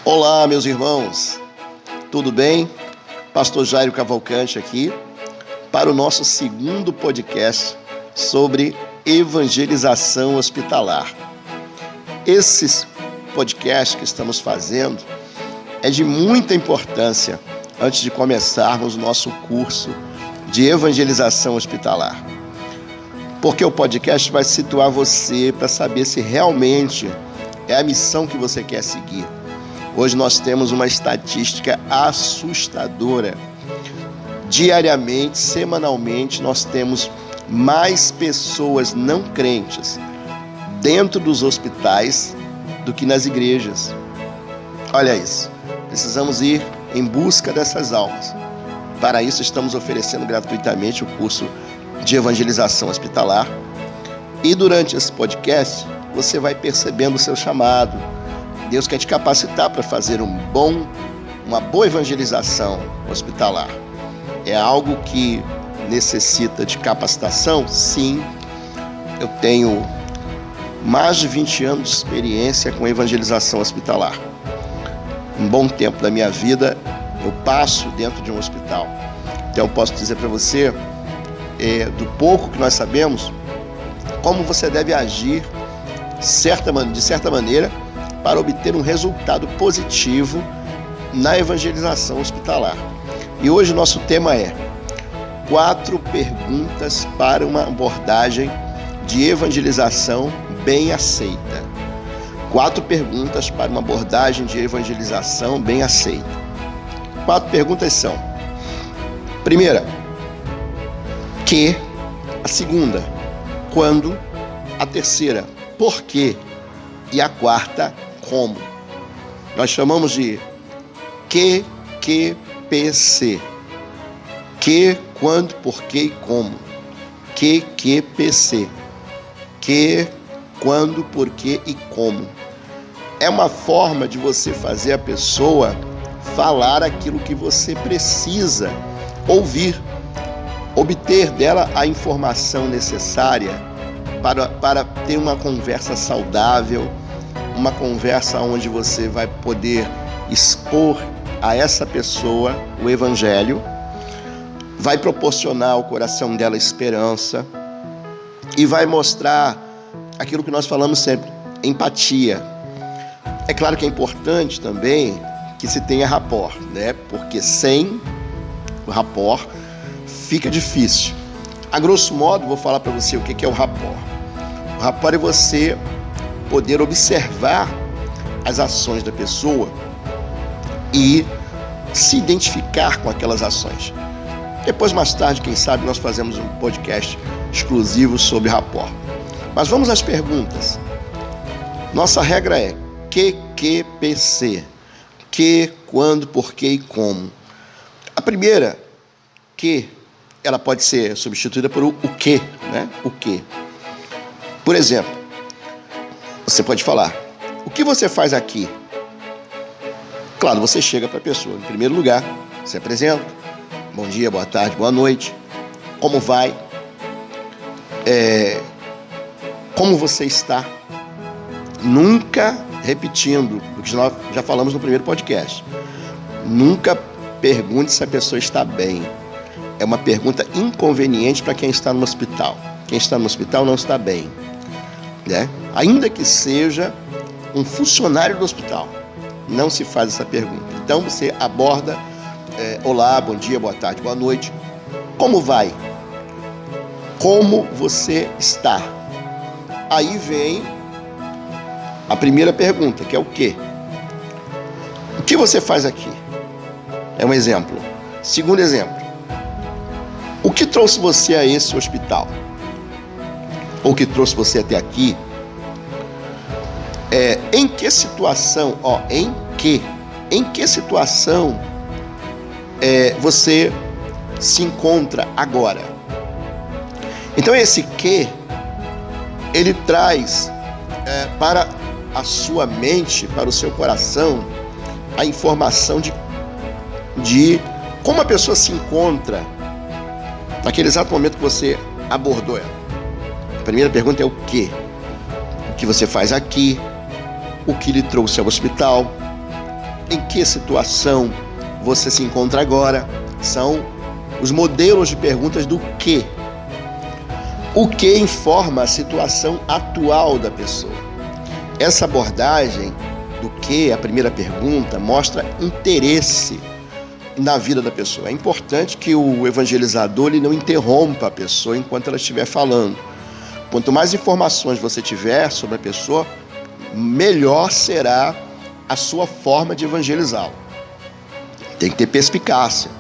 Olá, meus irmãos, tudo bem? Pastor Jairo Cavalcante aqui para o nosso segundo podcast sobre evangelização hospitalar. Esse podcast que estamos fazendo é de muita importância antes de começarmos o nosso curso de evangelização hospitalar. Porque o podcast vai situar você para saber se realmente é a missão que você quer seguir. Hoje nós temos uma estatística assustadora. Diariamente, semanalmente, nós temos mais pessoas não crentes dentro dos hospitais do que nas igrejas. Olha isso, precisamos ir em busca dessas almas. Para isso, estamos oferecendo gratuitamente o curso de evangelização hospitalar. E durante esse podcast, você vai percebendo o seu chamado. Deus quer te capacitar para fazer uma boa evangelização hospitalar. É algo que necessita de capacitação? Sim. Eu tenho mais de 20 anos de experiência com evangelização hospitalar. Um bom tempo da minha vida eu passo dentro de um hospital. Então eu posso dizer para você, do pouco que nós sabemos, como você deve agir de certa maneira para obter um resultado positivo na evangelização hospitalar. E hoje o nosso tema é 4 perguntas para uma abordagem de evangelização bem aceita. 4 perguntas para uma abordagem de evangelização bem aceita. 4 perguntas são: primeira, que? A segunda, quando? A terceira, por quê? E a quarta, como? Nós chamamos de QQPC. Que, quando, por quê e como. QQPC. Que, quando, por quê e como. É uma forma de você fazer a pessoa falar aquilo que você precisa ouvir, obter dela a informação necessária para ter uma conversa saudável, uma conversa onde você vai poder expor a essa pessoa o Evangelho, vai proporcionar ao coração dela esperança e vai mostrar aquilo que nós falamos sempre, empatia. É claro que é importante também que se tenha rapport, né? Porque sem o rapport fica difícil. A grosso modo, vou falar para você o que é o rapport. O rapport é você poder observar as ações da pessoa e se identificar com aquelas ações. Depois, mais tarde, quem sabe, nós fazemos um podcast exclusivo sobre rapport. Mas vamos às perguntas. Nossa regra é QQPC. Que, quando, por quê e como. A primeira, que, ela pode ser substituída por o que, né? O que. Por exemplo, você pode falar: o que você faz aqui? Claro, você chega para a pessoa. Em primeiro lugar, se apresenta. Bom dia, boa tarde, boa noite. Como vai? Como você está? Nunca, repetindo o que nós já falamos no primeiro podcast, nunca pergunte se a pessoa está bem. É uma pergunta inconveniente para quem está no hospital. Quem está no hospital não está bem, né? Ainda que seja um funcionário do hospital, não se faz essa pergunta. Então você aborda: olá, bom dia, boa tarde, boa noite. Como vai? Como você está? Aí vem a primeira pergunta, que é o quê? O que você faz aqui? É um exemplo. Segundo exemplo: o que trouxe você a esse hospital? Ou o que trouxe você até aqui? Em que situação, em que situação você se encontra agora? Então esse que, ele traz para a sua mente, para o seu coração, a informação de como a pessoa se encontra naquele exato momento que você abordou ela. A primeira pergunta é o quê? O que você faz aqui? O que lhe trouxe ao hospital? em que situação você se encontra agora. São os modelos de perguntas do que. O que informa a situação atual da pessoa. Essa abordagem do que, a primeira pergunta, mostra interesse na vida da pessoa. É importante que o evangelizador ele não interrompa a pessoa enquanto ela estiver falando. Quanto mais informações você tiver sobre a pessoa, melhor será a sua forma de evangelizá-lo. Tem que ter perspicácia.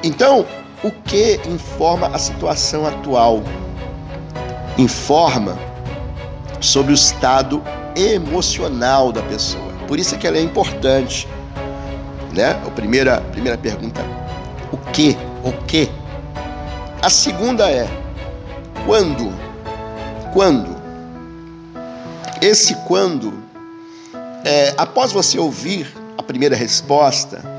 Então, o que informa a situação atual? Informa sobre o estado emocional da pessoa. Por isso é que ela é importante, né? A primeira pergunta, o que? O que? A segunda é, quando? Quando? Esse quando, após você ouvir a primeira resposta,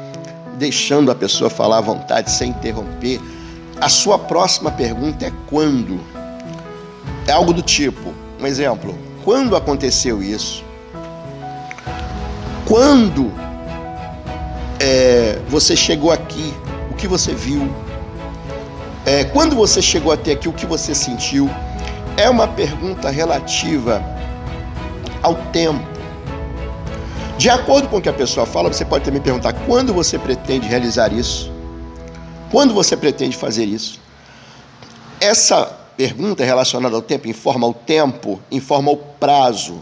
deixando a pessoa falar à vontade, sem interromper, a sua próxima pergunta é quando? É algo do tipo, um exemplo, quando aconteceu isso? Quando você chegou aqui, o que você viu? Quando você chegou até aqui, o que você sentiu? É uma pergunta relativa ao tempo. De acordo com o que a pessoa fala, você pode também perguntar quando você pretende realizar isso? Quando você pretende fazer isso? Essa pergunta relacionada ao tempo informa o tempo, informa o prazo,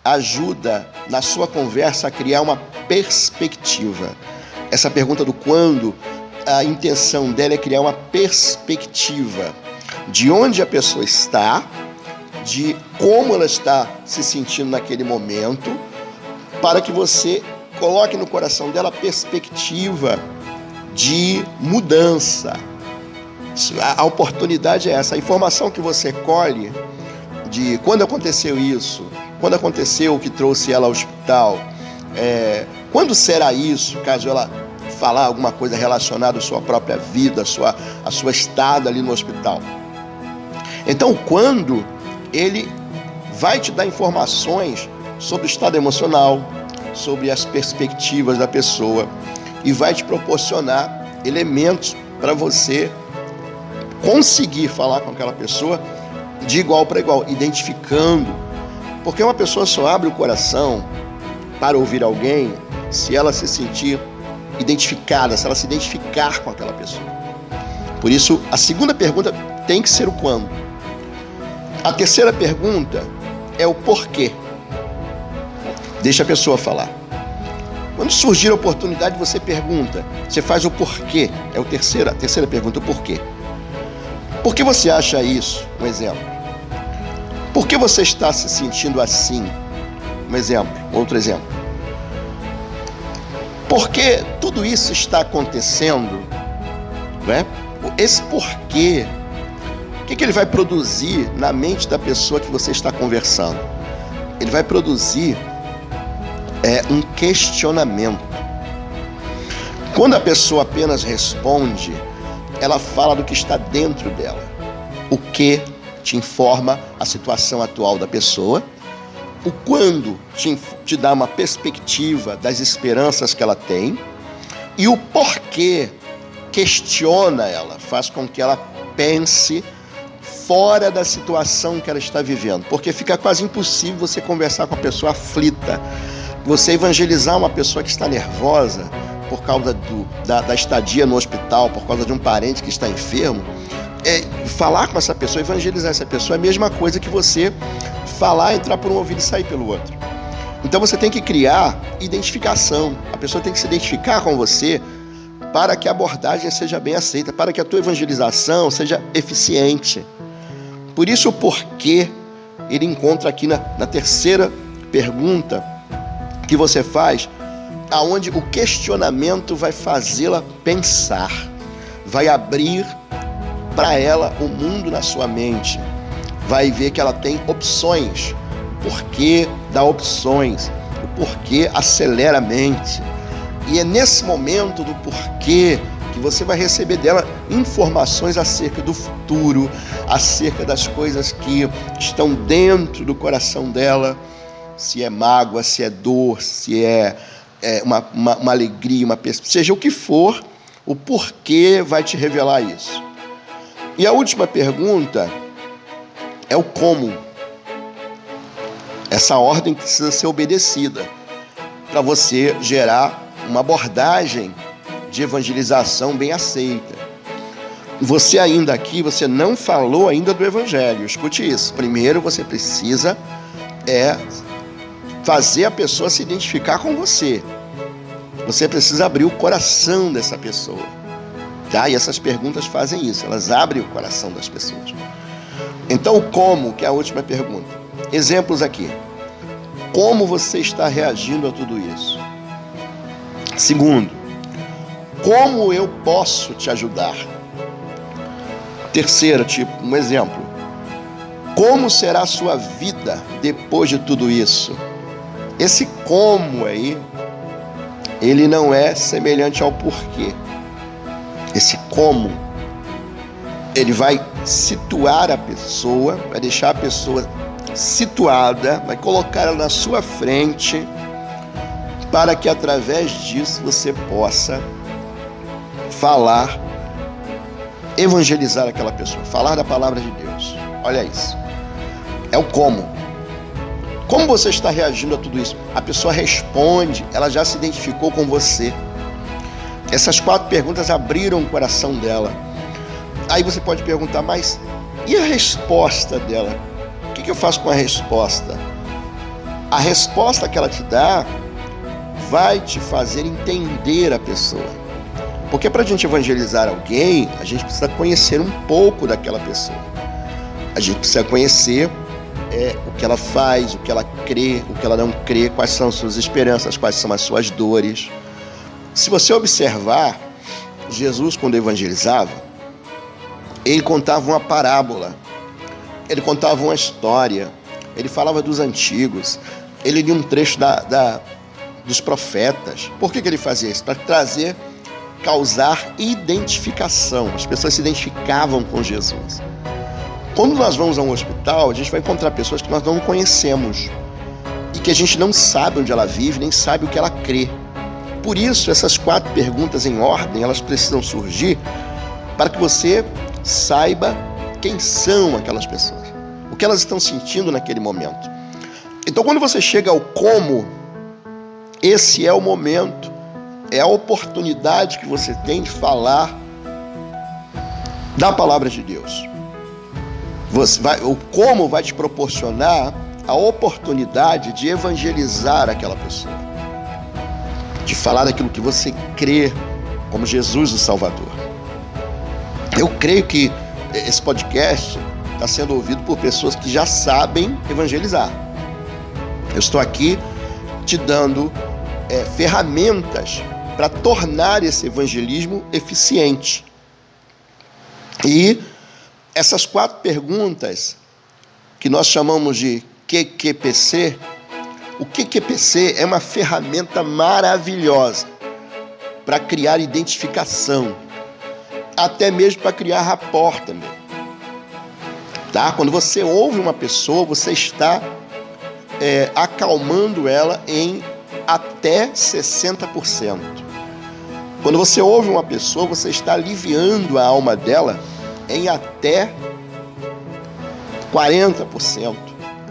ajuda na sua conversa a criar uma perspectiva. Essa pergunta do quando, a intenção dela é criar uma perspectiva de onde a pessoa está, de como ela está se sentindo naquele momento, para que você coloque no coração dela a perspectiva de mudança. A oportunidade é essa, a informação que você colhe de quando aconteceu isso, quando aconteceu o que trouxe ela ao hospital, quando será isso, caso ela falar alguma coisa relacionada à sua própria vida, à sua estada ali no hospital. Então, quando ele vai te dar informações sobre o estado emocional, sobre as perspectivas da pessoa e vai te proporcionar elementos para você conseguir falar com aquela pessoa de igual para igual, identificando, porque uma pessoa só abre o coração para ouvir alguém se ela se sentir identificada, se ela se identificar com aquela pessoa. Por isso, a segunda pergunta tem que ser o quando. A terceira pergunta é o porquê. Deixa a pessoa falar. Quando surgir a oportunidade, você pergunta, você faz o porquê. É a terceira pergunta, o porquê. Por que você acha isso? Um exemplo. Por que você está se sentindo assim? Um exemplo, outro exemplo. Por que tudo isso está acontecendo? Né? Esse porquê, o que ele vai produzir na mente da pessoa que você está conversando? Ele vai produzir um questionamento. Quando a pessoa apenas responde, ela fala do que está dentro dela. O que te informa a situação atual da pessoa. O quando te dá uma perspectiva das esperanças que ela tem. E o porquê questiona ela, faz com que ela pense fora da situação que ela está vivendo. Porque fica quase impossível você conversar com a pessoa aflita. Você evangelizar uma pessoa que está nervosa por causa da estadia no hospital, por causa de um parente que está enfermo, falar com essa pessoa, evangelizar essa pessoa é a mesma coisa que você falar, entrar por um ouvido e sair pelo outro. Então você tem que criar identificação. A pessoa tem que se identificar com você para que a abordagem seja bem aceita, para que a tua evangelização seja eficiente. Por isso o porquê ele encontra aqui na terceira pergunta que você faz, aonde o questionamento vai fazê-la pensar, vai abrir para ela o mundo na sua mente, vai ver que ela tem opções, o porquê dá opções, o porquê acelera a mente. E é nesse momento do porquê que você vai receber dela informações acerca do futuro, acerca das coisas que estão dentro do coração dela. se é mágoa, se é dor, se é uma alegria, seja o que for, o porquê vai te revelar isso. E a última pergunta é o como. Essa ordem precisa ser obedecida para você gerar uma abordagem de evangelização bem aceita. Você ainda aqui, você não falou ainda do evangelho. Escute isso. Primeiro você precisa fazer a pessoa se identificar com você. Você precisa abrir o coração dessa pessoa. Tá? E essas perguntas fazem isso. Elas abrem o coração das pessoas. Então, como, que é a última pergunta. Exemplos aqui. Como você está reagindo a tudo isso? Segundo, como eu posso te ajudar? Terceiro, um exemplo. Como será a sua vida depois de tudo isso? Esse como aí, ele não é semelhante ao porquê. Esse como, ele vai situar a pessoa, vai deixar a pessoa situada, vai colocar ela na sua frente, para que através disso você possa falar, evangelizar aquela pessoa, falar da palavra de Deus. Olha isso. É o como. Como você está reagindo a tudo isso? A pessoa responde, ela já se identificou com você. Essas 4 perguntas abriram o coração dela. Aí você pode perguntar, mas e a resposta dela? O que eu faço com a resposta? A resposta que ela te dá vai te fazer entender a pessoa. Porque para a gente evangelizar alguém, a gente precisa conhecer um pouco daquela pessoa. A gente precisa conhecer o que ela faz, o que ela crê, o que ela não crê, quais são as suas esperanças, quais são as suas dores. Se você observar, Jesus, quando evangelizava, ele contava uma parábola, ele contava uma história, ele falava dos antigos, ele lia um trecho dos profetas. Por que ele fazia isso? Para causar identificação. As pessoas se identificavam com Jesus. Quando nós vamos a um hospital, a gente vai encontrar pessoas que nós não conhecemos e que a gente não sabe onde ela vive, nem sabe o que ela crê. Por isso, essas 4 perguntas em ordem, elas precisam surgir para que você saiba quem são aquelas pessoas, o que elas estão sentindo naquele momento. Então, quando você chega ao como, esse é o momento, é a oportunidade que você tem de falar da palavra de Deus. O como vai te proporcionar a oportunidade de evangelizar aquela pessoa, de falar daquilo que você crê como Jesus o Salvador. Eu creio que esse podcast está sendo ouvido por pessoas que já sabem evangelizar. Eu estou aqui te dando ferramentas para tornar esse evangelismo eficiente. E essas 4 perguntas, que nós chamamos de QQPC, o QQPC é uma ferramenta maravilhosa para criar identificação, até mesmo para criar rapport também. Tá? Quando você ouve uma pessoa, você está acalmando ela em até 60%. Quando você ouve uma pessoa, você está aliviando a alma dela em até 40%,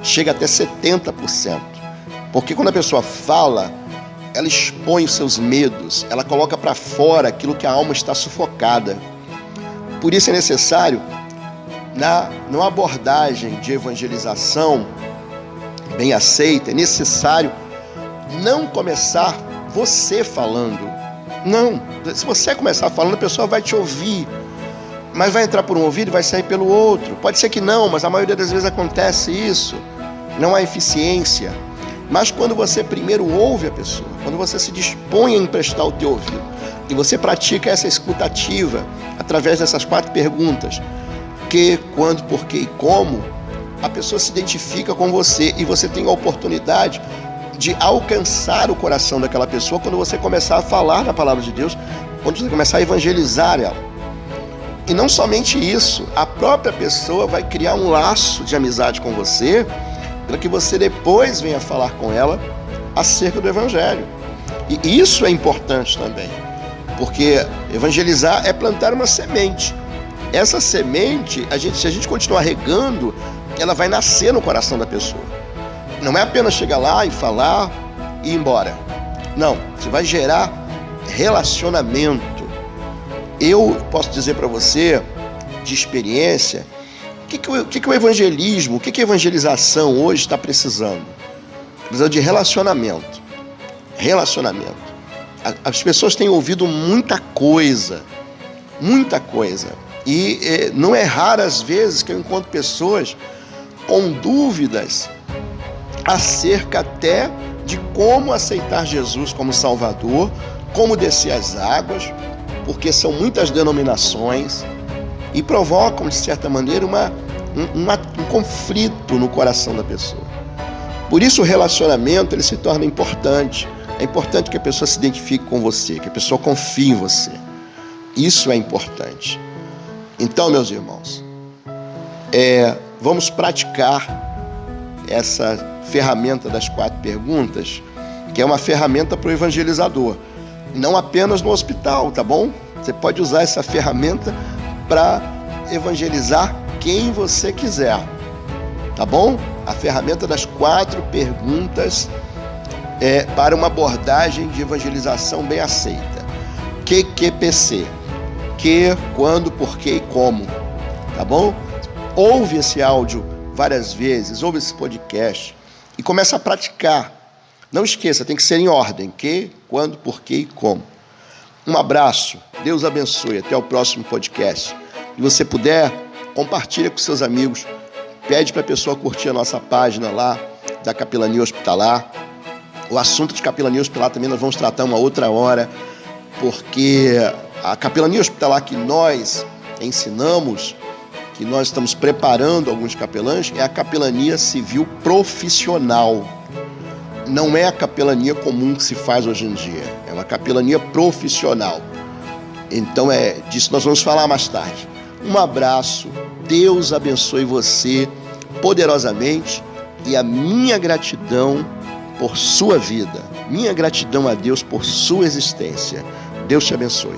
chega até 70%. Porque quando a pessoa fala, ela expõe os seus medos, ela coloca para fora aquilo que a alma está sufocada. Por isso é necessário, numa abordagem de evangelização bem aceita, é necessário não começar você falando. Não, se você começar falando, a pessoa vai te ouvir, mas vai entrar por um ouvido e vai sair pelo outro. Pode ser que não, mas a maioria das vezes acontece isso. Não há eficiência. Mas quando você primeiro ouve a pessoa, quando você se dispõe a emprestar o teu ouvido, e você pratica essa escutativa através dessas 4 perguntas, que, quando, porquê e como, a pessoa se identifica com você e você tem a oportunidade de alcançar o coração daquela pessoa quando você começar a falar da palavra de Deus, quando você começar a evangelizar ela. E não somente isso, a própria pessoa vai criar um laço de amizade com você, para que você depois venha falar com ela acerca do Evangelho. E isso é importante também, porque evangelizar é plantar uma semente. Essa semente, se a gente continuar regando, ela vai nascer no coração da pessoa. Não é apenas chegar lá e falar e ir embora. Não, você vai gerar relacionamento. Eu posso dizer para você, de experiência, o que o evangelismo, o que a evangelização hoje está precisando? Precisa de relacionamento. Relacionamento. As pessoas têm ouvido muita coisa. E não é raro às vezes que eu encontro pessoas com dúvidas acerca até de como aceitar Jesus como Salvador, como descer as águas, porque são muitas denominações e provocam, de certa maneira, um conflito no coração da pessoa. Por isso o relacionamento ele se torna importante. É importante que a pessoa se identifique com você, que a pessoa confie em você. Isso é importante. Então, meus irmãos, vamos praticar essa ferramenta das 4 perguntas, que é uma ferramenta para o evangelizador. Não apenas no hospital, tá bom? Você pode usar essa ferramenta para evangelizar quem você quiser, tá bom? A ferramenta das 4 perguntas para uma abordagem de evangelização bem aceita. QQPC. Que, quando, porquê e como, tá bom? Ouve esse áudio várias vezes, ouve esse podcast e começa a praticar. Não esqueça, tem que ser em ordem. Que, quando, porquê e como. Um abraço, Deus abençoe, até o próximo podcast. Se você puder, compartilha com seus amigos, pede para a pessoa curtir a nossa página lá da Capelania Hospitalar. O assunto de Capelania Hospitalar também nós vamos tratar uma outra hora, porque a capelania hospitalar que nós ensinamos, que nós estamos preparando alguns capelães, é a capelania civil profissional. Não é a capelania comum que se faz hoje em dia, é uma capelania profissional. Então disso nós vamos falar mais tarde. Um abraço, Deus abençoe você poderosamente e a minha gratidão por sua vida, minha gratidão a Deus por sua existência. Deus te abençoe.